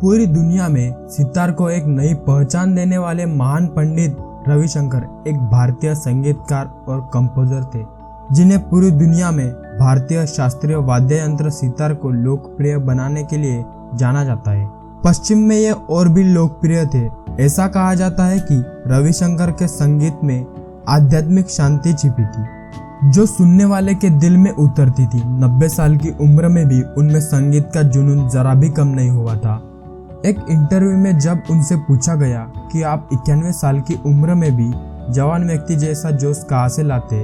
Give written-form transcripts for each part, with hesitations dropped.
पूरी दुनिया में सितार को एक नई पहचान देने वाले महान पंडित रविशंकर एक भारतीय संगीतकार और कंपोजर थे, जिन्हें पूरी दुनिया में भारतीय शास्त्रीय वाद्य यंत्र सितार को लोकप्रिय बनाने के लिए जाना जाता है। पश्चिम में ये और भी लोकप्रिय थे। ऐसा कहा जाता है कि रविशंकर के संगीत में आध्यात्मिक शांति छिपी थी, जो सुनने वाले के दिल में उतरती थी। 90 साल की उम्र में भी उनमें संगीत का जुनून जरा भी कम नहीं हुआ था। एक इंटरव्यू में जब उनसे पूछा गया कि आप 91 साल की उम्र में भी जवान व्यक्ति जैसा जोश कहाँ से लाते,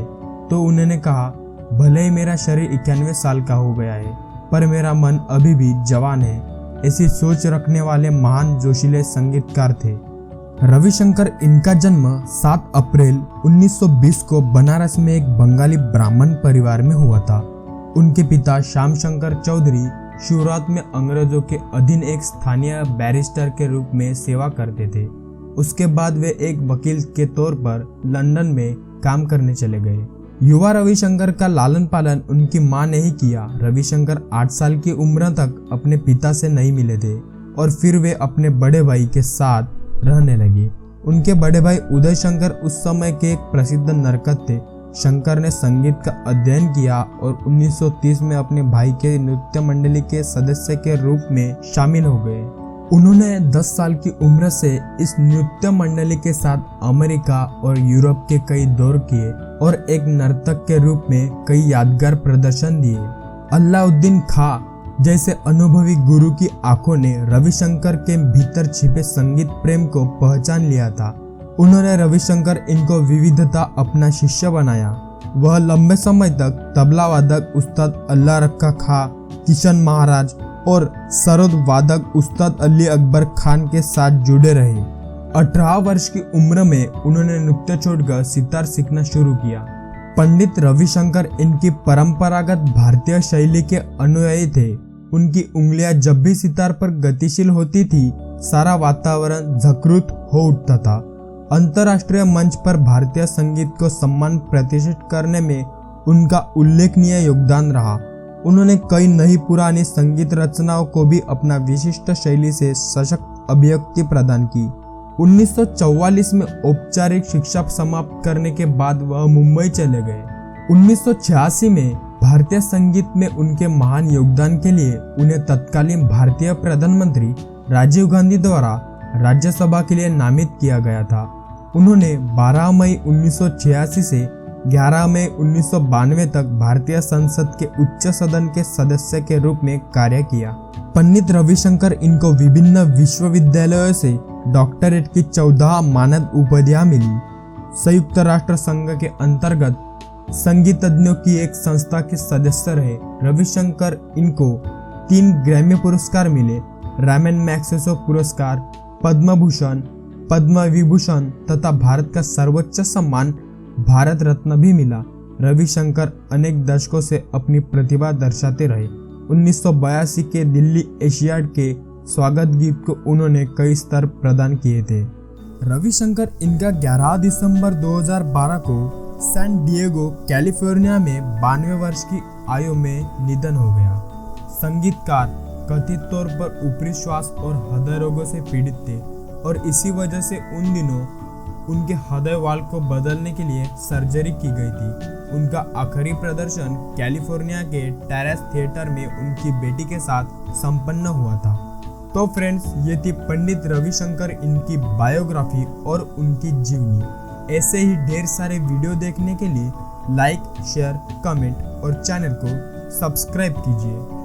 तो उन्होंने कहा, भले ही मेरा शरीर 91 साल का हो गया है, पर मेरा मन अभी भी जवान है। ऐसी सोच रखने वाले महान जोशीले संगीतकार थे रविशंकर। इनका जन्म 7 अप्रैल 1920 को बनारस में एक बंगाली ब्राह्मण परिवार में हुआ था। उनके पिता श्याम शंकर चौधरी शुरुआत में अंग्रेजों के अधीन एक स्थानीय बैरिस्टर के रूप में सेवा करते थे। उसके बाद वे एक वकील के तौर पर लंदन में काम करने चले गए। युवा रविशंकर का लालन पालन उनकी मां ने ही किया। रविशंकर 8 साल की उम्र तक अपने पिता से नहीं मिले थे और फिर वे अपने बड़े भाई के साथ रहने लगे। उनके बड़े भाई उदय शंकर उस समय के एक प्रसिद्ध नरकट थे। शंकर ने संगीत का अध्ययन किया और 1930 में अपने भाई के नृत्य मंडली के सदस्य के रूप में शामिल हो गए। उन्होंने 10 साल की उम्र से इस नृत्य मंडली के साथ अमेरिका और यूरोप के कई दौर किए और एक नर्तक के रूप में कई यादगार प्रदर्शन दिए। अल्लाउद्दीन खां जैसे अनुभवी गुरु की आंखों ने रविशंकर के भीतर छिपे संगीत प्रेम को पहचान लिया था। उन्होंने रविशंकर इनको विविधता अपना शिष्य बनाया। वह लंबे समय तक तबला वादक उस्ताद अल्लाह रखा खां, किशन महाराज और सरोद वादक उस्ताद अली अकबर खान के साथ जुड़े रहे। 18 वर्ष की उम्र में उन्होंने नृत्य छोड़कर सितार सीखना शुरू किया। पंडित रविशंकर इनकी परंपरागत भारतीय शैली के अनुयायी थे। उनकी उंगलियां जब भी सितार पर गतिशील होती थी, सारा वातावरण झकरूत हो उठता था। अंतर्राष्ट्रीय मंच पर भारतीय संगीत को सम्मान प्रतिष्ठित करने में उनका उल्लेखनीय योगदान रहा। उन्होंने कई नई पुरानी संगीत रचनाओं को भी अपना विशिष्ट शैली से सशक्त अभिव्यक्ति प्रदान की। 1944 में औपचारिक शिक्षा समाप्त करने के बाद वह मुंबई चले गए। 1986 में भारतीय संगीत में उनके महान योगदान के लिए उन्हें तत्कालीन भारतीय प्रधानमंत्री राजीव गांधी द्वारा राज्यसभा के लिए नामित किया गया था। उन्होंने 12 मई 1986 से 11 मई 1992 तक भारतीय संसद के उच्च सदन के सदस्य के रूप में कार्य किया। पंडित रविशंकर इनको विभिन्न विश्वविद्यालयों से डॉक्टरेट की 14 मानद उपाधियां मिली। संयुक्त राष्ट्र संघ के अंतर्गत संगीतज्ञों की एक संस्था के सदस्य रहे। रविशंकर इनको 3 ग्रैमी पुरस्कार मिले, रामन मैग्सेसे पुरस्कार, पद्म भूषण, पद्म विभूषण तथा भारत का सर्वोच्च सम्मान भारत रत्न भी मिला। रविशंकर अनेक दशकों से अपनी प्रतिभा दर्शाते रहे। 1982 के दिल्ली एशियाड के स्वागत गीत को उन्होंने कई स्तर प्रदान किए थे। रविशंकर इनका 11 दिसंबर 2012 को सैन डिएगो कैलिफोर्निया में 92 वर्ष की आयु में निधन हो गया। संगीतकार कथित तौर पर ऊपरी श्वास और हृदय रोगों से पीड़ित थे और इसी वजह से उन दिनों उनके हृदय वाल्व को बदलने के लिए सर्जरी की गई थी। उनका आखिरी प्रदर्शन कैलिफोर्निया के टेरेस थिएटर में उनकी बेटी के साथ संपन्न हुआ था। तो फ्रेंड्स, ये थी पंडित रविशंकर, इनकी बायोग्राफी और उनकी जीवनी। ऐसे ही ढेर सारे वीडियो देखने के लिए लाइक, शेयर, कमेंट और चैनल को सब्सक्राइब कीजिए।